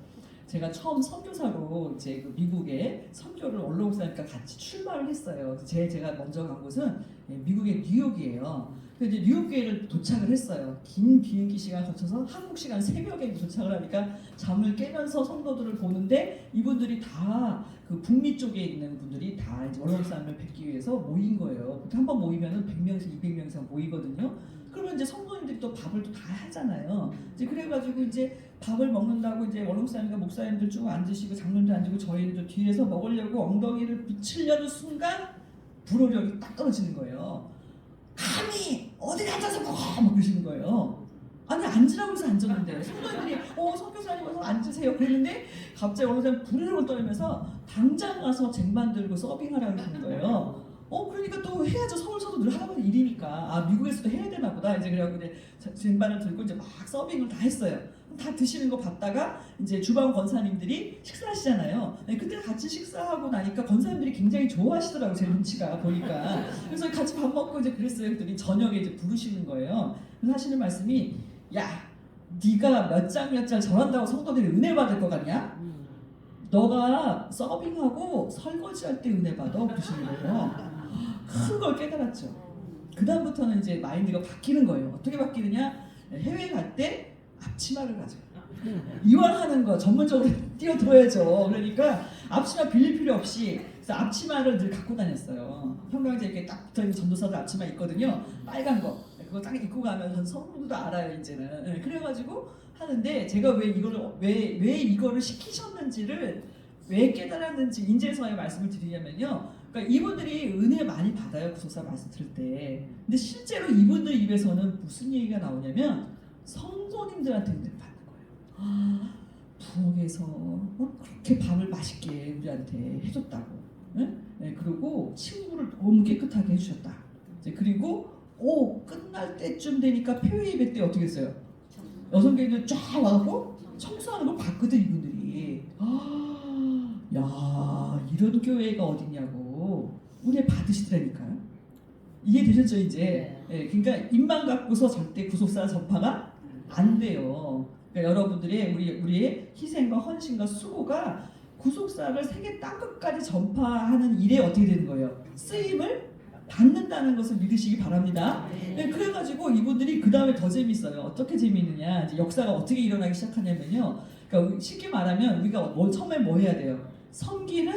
제가 처음 선교사로 이제 그 미국에 선교를 원로목사님과 같이 출발을 했어요. 제가 먼저 간 곳은 미국의 뉴욕이에요. 그래서 이제 뉴욕교회를 도착을 했어요. 긴 비행기 시간 거쳐서 한국 시간 새벽에 도착을 하니까 잠을 깨면서 성도들을 보는데 이분들이 다 그 북미 쪽에 있는 분들이 다 이제 원로목사님을 뵙기 위해서 모인 거예요. 한 번 모이면은 100명에서 200명 이상 모이거든요. 그러면 이제 성도님들이 또 밥을 또 다 하잖아요. 이제 그래가지고 이제 밥을 먹는다고 이제 원로목사님과 목사님들 쭉 앉으시고 장로님들 앉고 저희는 또 뒤에서 먹으려고 엉덩이를 비치려는 순간 불호령이 딱 떨어지는 거예요. 감히 어디 앉아서 먹어! 막 그러시는 거예요. 아니 앉으라고 해서 앉았는데 성도님들이 선교사님 와서 앉으세요 그랬는데 갑자기 원로목사님 불호령을 떨면서 당장 가서 쟁반 들고 서빙하라고 하는 거예요. 그러니까 또 해야죠. 서울서도 늘 하는 일이니까. 미국에서도 해야 되나 보다. 이제 그래갖고 이제 쟁반을 들고 이제 막 서빙을 다 했어요. 다 드시는 거 봤다가 이제 주방 권사님들이 식사하시잖아요. 그때 같이 식사하고 나니까 권사님들이 굉장히 좋아하시더라고 제 눈치가 보니까. 그래서 같이 밥 먹고 이제 그랬어요. 그랬더니 저녁에 이제 부르시는 거예요. 그래서 하시는 말씀이 네가 몇 장 절한다고 성도들이 은혜 받을 것 같냐? 너가 서빙하고 설거지할 때 은혜 받아 그러시는 거예요. 큰 걸 깨달았죠. 그 다음부터는 이제 마인드가 바뀌는 거예요. 어떻게 바뀌느냐? 해외 갈 때 앞치마를 가져요. 이왕하는 거 전문적으로 뛰어들어야죠. 그러니까 앞치마 빌릴 필요 없이 그래서 앞치마를 늘 갖고 다녔어요. 평강제 이렇게 딱 붙어있는 전도사들 앞치마 있거든요. 빨간 거. 그거 딱 입고 가면 성도도 알아요 이제는. 그래가지고 하는데 제가 왜 이거를 시키셨는지를 왜 깨달았는지 인제서의 말씀을 드리냐면요. 그러니까 이분들이 은혜 많이 받아요. 구속사 말씀 들을 때. 근데 실제로 이분들 입에서는 무슨 얘기가 나오냐면 성도님들한테 은혜를 받는 거예요. 부엌에서 그렇게 밥을 맛있게 우리한테 해줬다고. 네? 그리고 친구를 너무 깨끗하게 해주셨다. 그리고 끝날 때쯤 되니까 표회 예배 때 어떻게 했어요? 여성교회들 쫙 와갖고 청소하는 걸 봤거든 이분들이. 야 이런 교회가 어딨냐고 은혜 받으시더라니까요. 이해되셨죠 이제? 그러니까 입만 갖고서 절대 구속사 전파가 안 돼요. 그러니까 여러분들의 우리의 희생과 헌신과 수고가 구속사를 세계 땅끝까지 전파하는 일에 어떻게 되는 거예요? 쓰임을 받는다는 것을 믿으시기 바랍니다. 네, 그래가지고 이분들이 그 다음에 더 재밌어요. 어떻게 재밌느냐? 이제 역사가 어떻게 일어나기 시작하냐면요. 그러니까 쉽게 말하면 우리가 처음에 뭐 해야 돼요? 섬기는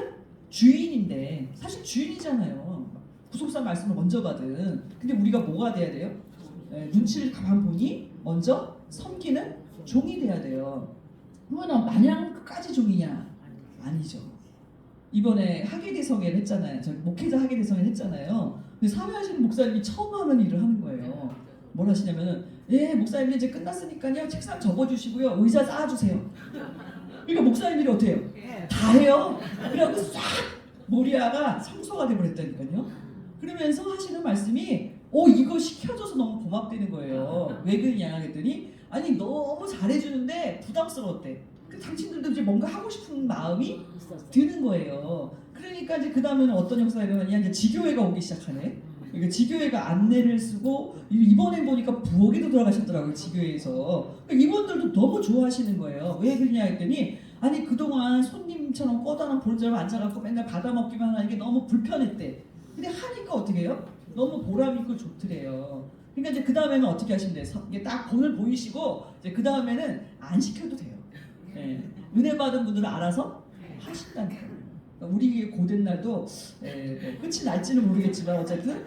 주인인데 사실 주인이잖아요. 구속사 말씀을 먼저 받은. 근데 우리가 뭐가 돼야 돼요? 눈치를 가만 보니 먼저 섬기는 종이 돼야 돼요. 그러면 마냥 끝까지 종이냐? 아니죠. 이번에 학예대성회를 했잖아요. 저 목회자 학예대성회를 했잖아요. 근데 사회하시는 목사님이 처음 하는 일을 하는 거예요. 뭘 하시냐면은 목사님 이제 끝났으니까요. 책상 접어주시고요. 의자 쌓아주세요. 그러니까 목사님들이 어떻게 해요? 다 해요. 그래갖고 싹 모리아가 성소가 돼버렸다니까요. 그러면서 하시는 말씀이 이거 시켜줘서 너무 고맙다는 거예요. 왜 그러냐 했더니 아니 너무 잘해주는데 부담스러웠대. 당신들도 이제 뭔가 하고 싶은 마음이 드는 거예요. 그러니까 이제 그 다음에는 어떤 역사가 일어나냐, 이제 지교회가 오기 시작하네. 그러니까 지교회가 안내를 쓰고 이번에 보니까 부엌에도 들어가셨더라고요. 지교회에서. 그러니까 이분들도 너무 좋아하시는 거예요. 왜 그러냐 했더니 아니 그동안 손님처럼 꺼다란 볼처럼 앉아갖고 맨날 받아먹기만 하는 게 너무 불편했대. 근데 하니까 어떻게 해요? 너무 보람있고 좋더래요. 그러니까 이제 그 다음에는 어떻게 하시면 돼요? 이게 딱 본을 보이시고 이제 그 다음에는 안 시켜도 돼요. 은혜 받은 분들은 알아서 하신다니까요. 우리 고된 날도 끝이 날지는 모르겠지만 어쨌든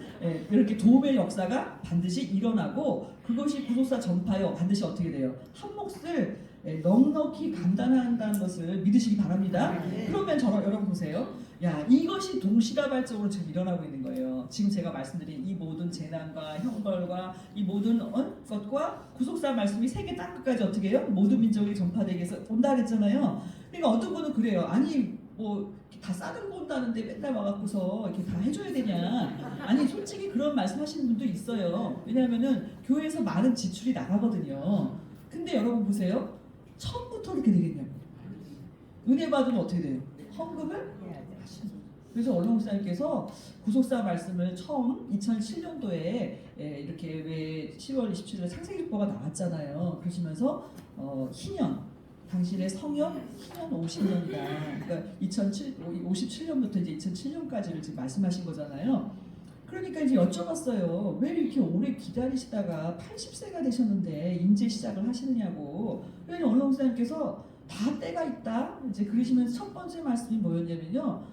이렇게 도움의 역사가 반드시 일어나고 그것이 구속사 전파요 반드시 어떻게 돼요? 한 몫을 넉넉히 감당한다는 것을 믿으시기 바랍니다. 그러면 여러분 보세요. 야, 이것이 동시다발적으로 지금 일어나고 있는 거예요. 지금 제가 말씀드린 이 모든 재난과 형벌과 이 모든 것과 구속사 말씀이 세계 땅끝까지 어떻게 해요? 모든 민족이 전파되기 위해서 온다 그랬잖아요. 그러니까 어떤 분은 그래요. 아니 뭐 다 싸들고 온다는데 맨날 와갖고서 이렇게 다 해줘야 되냐? 아니 솔직히 그런 말씀하시는 분도 있어요. 왜냐하면은 교회에서 많은 지출이 나가거든요. 근데 여러분 보세요. 처음부터 이렇게 되겠냐고. 은혜 받으면 어떻게 돼요? 헌금을 하시는 거예요. 그래서 언론 목사님께서 구속사 말씀을 처음 2007년도에 이렇게 왜 10월 27일 창세기법가 나왔잖아요. 그러시면서 희년 당신의 성역 희년 50년이다. 그러니까 57년부터 이제 2007년까지를 지금 말씀하신 거잖아요. 그러니까 이제 여쭤봤어요. 왜 이렇게 오래 기다리시다가 80세가 되셨는데 인제 시작을 하시느냐고. 그래서 언론 목사님께서 다 때가 있다. 이제 그러시면서 첫 번째 말씀이 뭐였냐면요.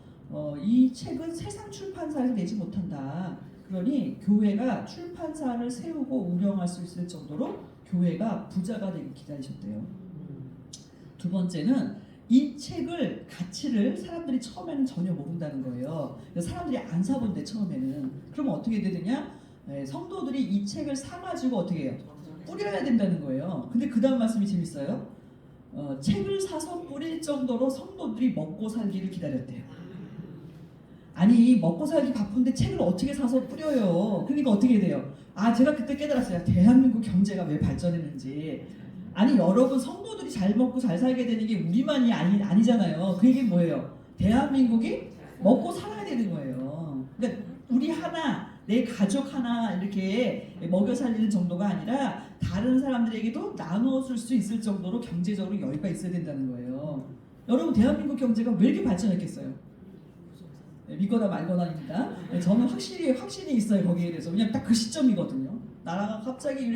이 책은 세상 출판사에서 내지 못한다. 그러니 교회가 출판사를 세우고 운영할 수 있을 정도로 교회가 부자가 되길 기다리셨대요. 두 번째는 이 책을 가치를 사람들이 처음에는 전혀 모른다는 거예요. 사람들이 안 사본데 처음에는. 그러면 어떻게 되느냐? 성도들이 이 책을 사가지고 어떻게 해요? 뿌려야 된다는 거예요. 근데 그 다음 말씀이 재밌어요. 책을 사서 뿌릴 정도로 성도들이 먹고 살기를 기다렸대요. 아니 먹고 살기 바쁜데 책을 어떻게 사서 뿌려요? 그러니까 어떻게 돼요? 제가 그때 깨달았어요. 대한민국 경제가 왜 발전했는지. 아니 여러분 성도들이 잘 먹고 잘 살게 되는 게 우리만이 아니잖아요. 그 얘기는 뭐예요? 대한민국이 먹고 살아야 되는 거예요. 그러니까 우리 하나, 내 가족 하나 이렇게 먹여 살리는 정도가 아니라 다른 사람들에게도 나누어 줄 수 있을 정도로 경제적으로 여유가 있어야 된다는 거예요. 여러분 대한민국 경제가 왜 이렇게 발전했겠어요? 믿거나 말거나입니다. 저는 확신이 있어요 거기에 대해서. 왜냐면 딱 그 시점이거든요. 나라가 갑자기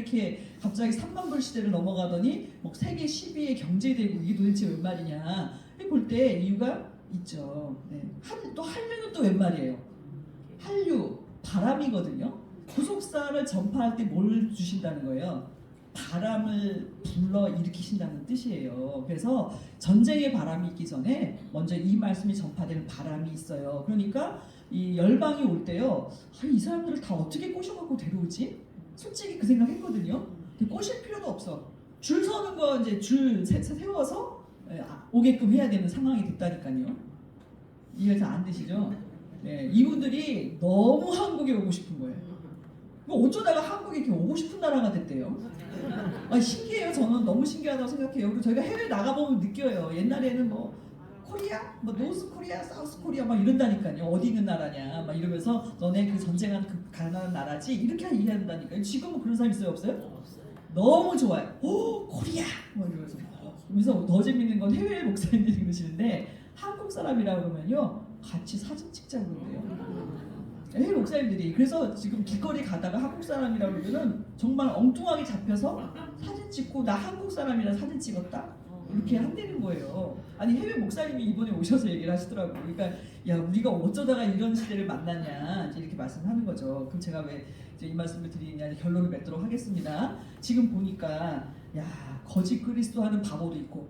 3만 불 시대를 넘어가더니 뭐 세계 10위의 경제대국 이게 도대체 웬 말이냐 볼 때 이유가 있죠. 또 한류는 또 웬 말이에요? 한류 바람이거든요. 구속사를 전파할 때 뭘 주신다는 거예요? 바람을 불러 일으키신다는 뜻이에요. 그래서 전쟁의 바람이 있기 전에 먼저 이 말씀이 전파되는 바람이 있어요. 그러니까 이 열방이 올 때요. 이 사람들을 다 어떻게 꼬셔갖고 데려오지? 솔직히 그 생각했거든요. 꼬실 필요도 없어. 줄 서는 거 이제 줄 세워서 오게끔 해야 되는 상황이 됐다니까요. 이해가 잘 안 되시죠? 이분들이 너무 한국에 오고 싶은 거예요. 어쩌다가 한국에 이렇게 오고 싶은 나라가 됐대요. 신기해요. 저는 너무 신기하다고 생각해요. 그리고 저희가 해외 나가보면 느껴요. 옛날에는 뭐 코리아, 뭐 노스 코리아, 사우스 코리아 막 이런다니까요. 어디 있는 나라냐 막 이러면서 너네 그 전쟁한 그 가난한 나라지 이렇게 이해한다니까요. 지금은 그런 사람 있어요 없어요? 너무 좋아요. 오 코리아 뭐 이러면서 그래서 더 재밌는 건 해외 목사님들이 그러시는데 한국 사람이라고 그러면요 같이 사진 찍자고 그러대요. 해외 목사님들이. 그래서 지금 길거리 가다가 한국 사람이라고 그러면은 정말 엉뚱하게 잡혀서 사진 찍고 나 한국 사람이라 사진 찍었다 이렇게 한다는 거예요. 아니 해외 목사님이 이번에 오셔서 얘기를 하시더라고요. 그러니까 야 우리가 어쩌다가 이런 시대를 만났냐 이제 이렇게 말씀하는 거죠. 그럼 제가 왜 이제 이 말씀을 드리냐 결론을 맺도록 하겠습니다. 지금 보니까 야 거짓 그리스도 하는 바보도 있고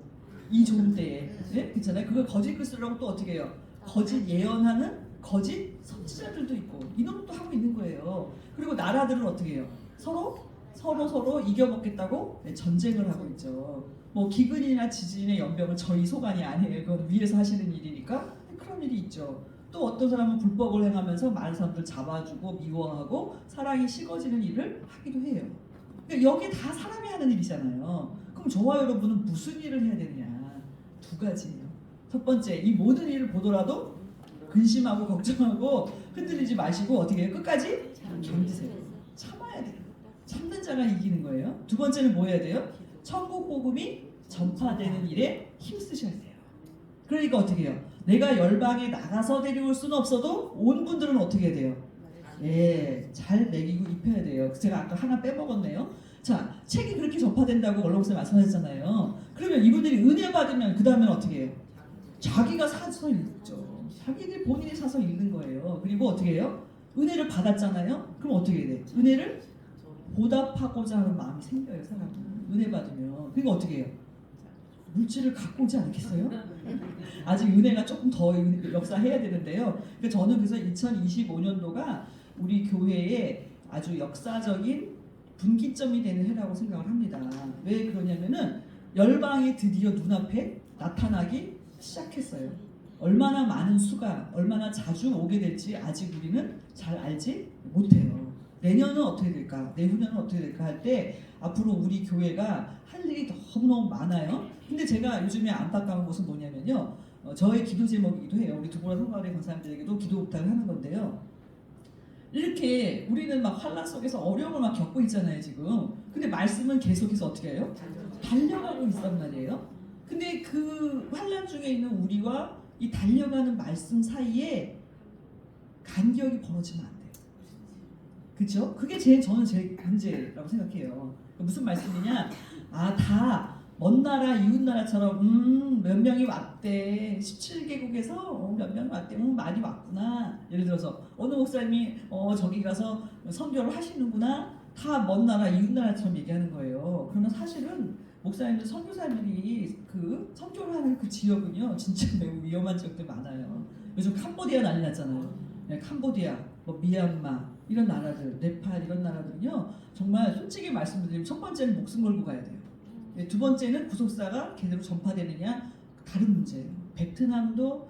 이 좋은 때에 네? 괜찮아요? 그걸 거짓 그리스도라고 또 어떻게 해요? 거짓 예언하는 거짓 선지자들도 있고 이놈은 또 하고 있는 거예요. 그리고 나라들은 어떻게 해요? 서로 이겨먹겠다고 네, 전쟁을 하고 있죠. 뭐 기근이나 지진의 연병은 저희 소관이 아니에요. 그건 위에서 하시는 일이니까 그런 일이 있죠. 또 어떤 사람은 불법을 행하면서 많은 사람들 잡아주고 미워하고 사랑이 식어지는 일을 하기도 해요. 그러니까 여기 다 사람이 하는 일이잖아요. 그럼 저와 여러분은 무슨 일을 해야 되느냐? 두 가지예요. 첫 번째, 이 모든 일을 보더라도 근심하고 걱정하고 흔들리지 마시고 어떻게 해요? 끝까지 견디세요. 참아야 돼요. 참는 자가 이기는 거예요. 두 번째는 뭐 해야 돼요? 천국 복음이 전파되는 일에 힘쓰셔야 돼요. 그러니까 어떻게 해요? 내가 열방에 나가서 데려올 수는 없어도 온 분들은 어떻게 해야 돼요? 예, 잘 먹이고 입혀야 돼요. 제가 아까 하나 빼먹었네요. 자, 책이 그렇게 전파된다고 언론사 말씀하셨잖아요. 그러면 이분들이 은혜 받으면 그 다음엔 어떻게 해요? 자기가 사서 읽죠. 자기들 본인이 사서 읽는 거예요. 그리고 어떻게 해요? 은혜를 받았잖아요. 그럼 어떻게 해야 돼? 은혜를 보답하고자 하는 마음이 생겨요, 사람은. 은혜 받으면. 그러니까 어떻게 해요? 물질을 갖고 오지 않겠어요? 아직 은혜가 조금 더 역사해야 되는데요. 그러니까 저는 그래서 2025년도가 우리 교회의 아주 역사적인 분기점이 되는 해라고 생각을 합니다. 왜 그러냐면은 열방이 드디어 눈앞에 나타나기 시작했어요. 얼마나 많은 수가 얼마나 자주 오게 될지 아직 우리는 잘 알지 못해요. 내년은 어떻게 될까? 내후년은 어떻게 될까 할 때 앞으로 우리 교회가 할 일이 너무너무 많아요. 근데 제가 요즘에 안타까운 것은 뭐냐면요. 저의 기도 제목이기도 해요. 우리 두보라 성가대 권사님들에게도 기도 부탁을 하는 건데요. 이렇게 우리는 막 환란 속에서 어려움을 막 겪고 있잖아요 지금. 근데 말씀은 계속해서 어떻게 해요? 달려가고 있단 말이에요. 근데 그 환란 중에 있는 우리와 이 달려가는 말씀 사이에 간격이 벌어지면 안 돼요. 그렇죠? 그게 저는 제일 문제라고 생각해요. 무슨 말씀이냐? 다 먼 나라 이웃 나라처럼 몇 명이 왔대. 17개국에서 몇 명이 왔대. 많이 왔구나. 예를 들어서 어느 목사님이 저기 가서 선교를 하시는구나. 다 먼 나라 이웃 나라처럼 얘기하는 거예요. 그러면 사실은 목사님들 선교사님들이 그 선교를 하는 그 지역은요 진짜 매우 위험한 지역들 많아요. 요즘 캄보디아 난리 났잖아요. 네, 캄보디아, 뭐 미얀마 이런 나라들, 네팔 이런 나라들은요 정말 솔직히 말씀드리면 첫 번째는 목숨 걸고 가야 돼요. 네, 두 번째는 구속사가 제대로 전파되느냐 다른 문제예요. 베트남도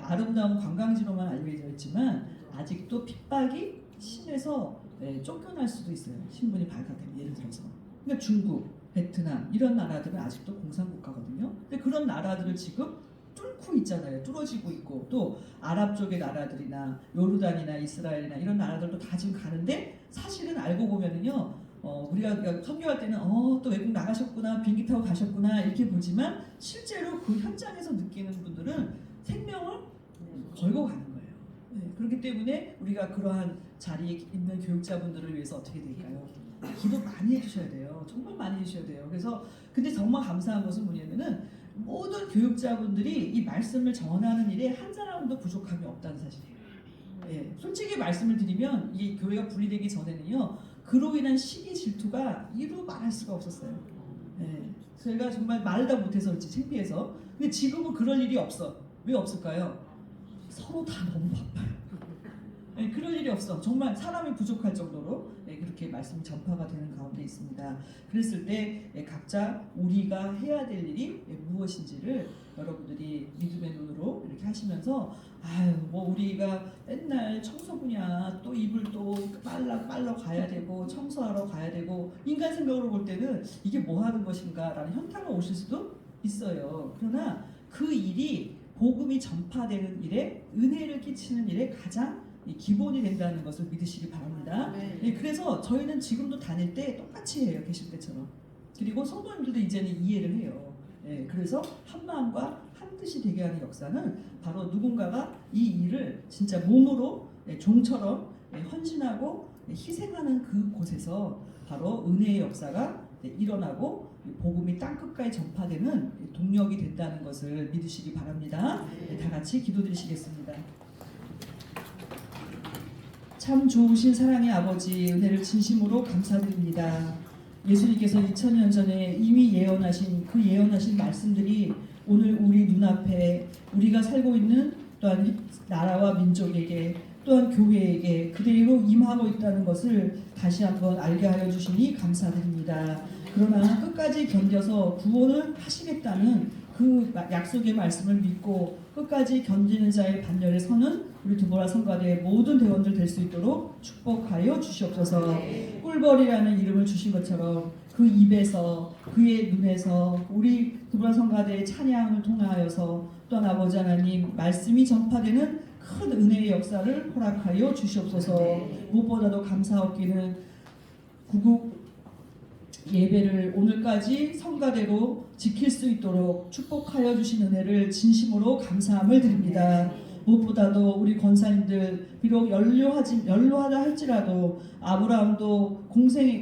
아름다운 관광지로만 알려져 있지만 아직도 핍박이 심해서 쫓겨날 수도 있어요. 신분이 발각되면 예를 들어서. 그러니까 중국, 베트남 이런 나라들은 아직도 공산국가거든요. 근데 그런 나라들을 지금 뚫고 있잖아요. 뚫어지고 있고 또 아랍 쪽의 나라들이나 요르단이나 이스라엘이나 이런 나라들도 다 지금 가는데 사실은 알고 보면은요. 우리가 선교할 때는 또 외국 나가셨구나 비행기 타고 가셨구나 이렇게 보지만 실제로 그 현장에서 느끼는 분들은 생명을 걸고 가는 거예요. 네, 그렇기 때문에 우리가 그러한 자리에 있는 교육자분들을 위해서 어떻게 될까요? 기도 많이 해주셔야 돼요. 정말 많이 해주셔야 돼요. 그래서 근데 정말 감사한 것은 뭐냐면은 모든 교육자분들이 이 말씀을 전하는 일에 한 사람도 부족함이 없다는 사실이에요. 예, 솔직히 말씀을 드리면 이 교회가 분리되기 전에는요 그로 인한 시기 질투가 이루 말할 수가 없었어요. 예, 저희가 정말 말을 다 못해서 그렇지 창피해서. 근데 지금은 그럴 일이 없어. 왜 없을까요? 서로 다 너무 바빠요. 네, 그럴 일이 없어. 정말 사람이 부족할 정도로 그렇게 말씀이 전파가 되는 가운데 있습니다. 그랬을 때 각자 우리가 해야 될 일이 무엇인지를 여러분들이 믿음의 눈으로 이렇게 하시면서 뭐 우리가 맨날 청소부냐 또 이불 또 빨러 가야 되고 청소하러 가야 되고 인간 생각으로 볼 때는 이게 뭐 하는 것인가라는 현타가 오실 수도 있어요. 그러나 그 일이 복음이 전파되는 일에 은혜를 끼치는 일에 가장 기본이 된다는 것을 믿으시기 바랍니다. 그래서 저희는 지금도 다닐 때 똑같이 해요. 계실 때처럼. 그리고 성도님들도 이제는 이해를 해요. 그래서 한 마음과 한 뜻이 되게 하는 역사는 바로 누군가가 이 일을 진짜 몸으로 종처럼 헌신하고 희생하는 그 곳에서 바로 은혜의 역사가 일어나고 복음이 땅끝까지 전파되는 동력이 된다는 것을 믿으시기 바랍니다. 다 같이 기도드리시겠습니다. 참 좋으신 사랑의 아버지, 은혜를 진심으로 감사드립니다. 예수님께서 2000년 전에 이미 예언하신 그 예언하신 말씀들이 오늘 우리 눈앞에 우리가 살고 있는 또한 나라와 민족에게 또한 교회에게 그대로 임하고 있다는 것을 다시 한번 알게 하여 주시니 감사드립니다. 그러나 끝까지 견뎌서 구원을 하시겠다는 그 약속의 말씀을 믿고 끝까지 견디는 자의 반열에 서는 우리 두보라 성가대의 모든 대원들 될 수 있도록 축복하여 주시옵소서. 꿀벌이라는 이름을 주신 것처럼 그 입에서 그의 눈에서 우리 두보라 성가대의 찬양을 통하여서 또한 아버지 하나님 말씀이 전파되는 큰 은혜의 역사를 허락하여 주시옵소서. 무엇보다도 감사하기는 구국 예배를 오늘까지 성가대로 지킬 수 있도록 축복하여 주신 은혜를 진심으로 감사함을 드립니다. 무엇보다도 우리 권사님들 비록 연로하다 할지라도 아브라함도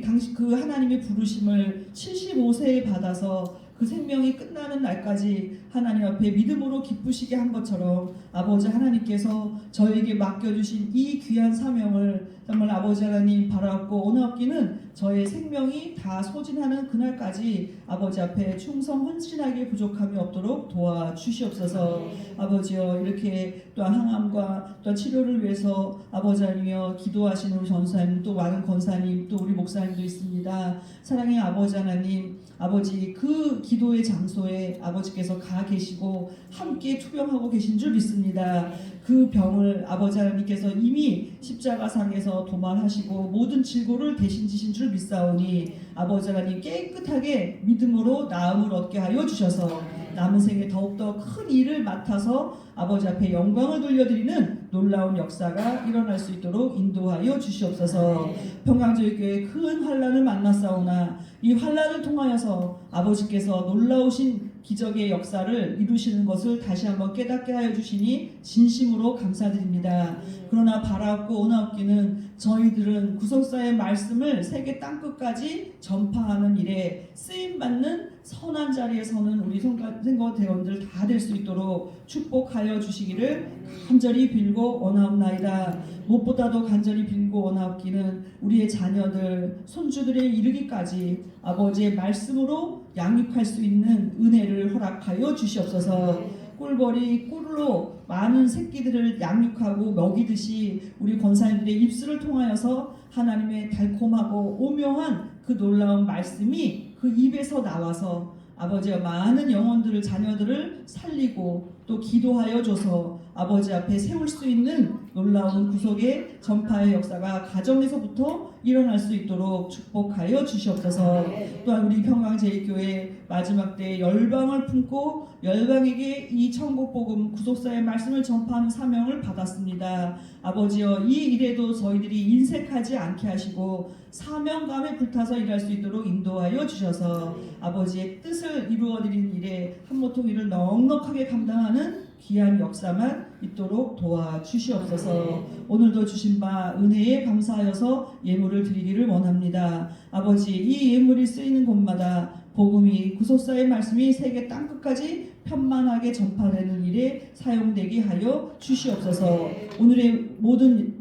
당시 그 하나님의 부르심을 75세에 받아서 그 생명이 끝나는 날까지 하나님 앞에 믿음으로 기쁘시게 한 것처럼 아버지 하나님께서 저에게 맡겨주신 이 귀한 사명을 정말 아버지 하나님 바라옵고 원하옵기는 저의 생명이 다 소진하는 그날까지 아버지 앞에 충성 헌신하게 부족함이 없도록 도와주시옵소서. 아버지여, 이렇게 또 항암과 또 치료를 위해서 아버지 하나님이여 기도하시는 우리 전사님, 또 많은 권사님, 또 우리 목사님도 있습니다. 사랑의 아버지 하나님, 아버지 그 기도의 장소에 아버지께서 가 계시고 함께 투병하고 계신 줄 믿습니다. 그 병을 아버지 하나님께서 이미 십자가상에서 도말하시고 모든 질고를 대신 지신 줄 믿사오니 아버지 하나님 깨끗하게 믿음으로 나음을 얻게 하여 주셔서 남은 생에 더욱더 큰 일을 맡아서 아버지 앞에 영광을 돌려드리는 놀라운 역사가 일어날 수 있도록 인도하여 주시옵소서. 평강제일교회 큰 환난을 만났사오나 이 환난을 통하여서 아버지께서 놀라우신 기적의 역사를 이루시는 것을 다시 한번 깨닫게 하여 주시니 진심으로 감사드립니다. 그러나 바라옵고 원하옵기는 저희들은 구속사의 말씀을 세계 땅끝까지 전파하는 일에 쓰임받는 선한 자리에 서는 우리 선거대원들 다 될 수 있도록 축복하여 주시기를 간절히 빌고 원하옵나이다. 무엇보다도 간절히 빌고 원하옵기는 우리의 자녀들, 손주들에 이르기까지 아버지의 말씀으로 양육할 수 있는 은혜를 허락하여 주시옵소서. 꿀벌이 꿀로 많은 새끼들을 양육하고 먹이듯이 우리 권사님들의 입술을 통하여서 하나님의 달콤하고 오묘한 그 놀라운 말씀이 그 입에서 나와서 아버지가 많은 영혼들을, 자녀들을 살리고 또 기도하여 줘서 아버지 앞에 세울 수 있는 놀라운 구속의 전파의 역사가 가정에서부터 일어날 수 있도록 축복하여 주시옵소서. 또한 우리 평강제일교회 마지막 때 열방을 품고 열방에게 이 천국복음 구속사의 말씀을 전파하는 사명을 받았습니다. 아버지여, 이 일에도 저희들이 인색하지 않게 하시고 사명감에 불타서 일할 수 있도록 인도하여 주셔서 아버지의 뜻을 이루어드리는 일에 한모통 일을 넉넉하게 감당하는 귀한 역사만 있도록 도와주시옵소서. 오늘도 주신 바 은혜에 감사하여서 예물을 드리기를 원합니다. 아버지, 이 예물이 쓰이는 곳마다 복음이 구속사의 말씀이 세계 땅끝까지 편만하게 전파되는 일에 사용되게 하여 주시옵소서. 오늘의 모든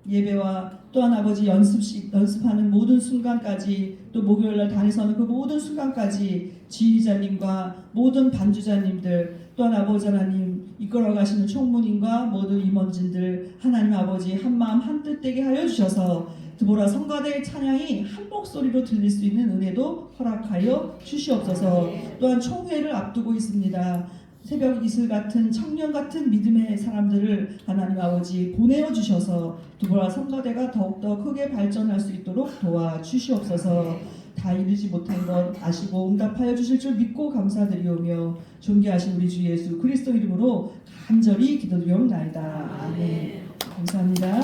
예배와 또한 아버지 연습하는 모든 순간까지, 또 목요일날 단에서는 그 모든 순간까지 지휘자님과 모든 반주자님들, 또한 아버지 하나님 이끌어 가시는 총무님과 모든 임원진들 하나님 아버지 한마음 한뜻되게 하여 주셔서 드보라 성가대의 찬양이 한 목소리로 들릴 수 있는 은혜도 허락하여 주시옵소서. 또한 총회를 앞두고 있습니다. 새벽 이슬 같은 청년 같은 믿음의 사람들을 하나님 아버지 보내어 주셔서 드보라 성가대가 더욱더 크게 발전할 수 있도록 도와주시옵소서. 다 이루지 못한 것 아시고 응답하여 주실 줄 믿고 감사드리오며 존귀하신 우리 주 예수 그리스도 이름으로 간절히 기도드리옵나이다. 아멘. 감사합니다.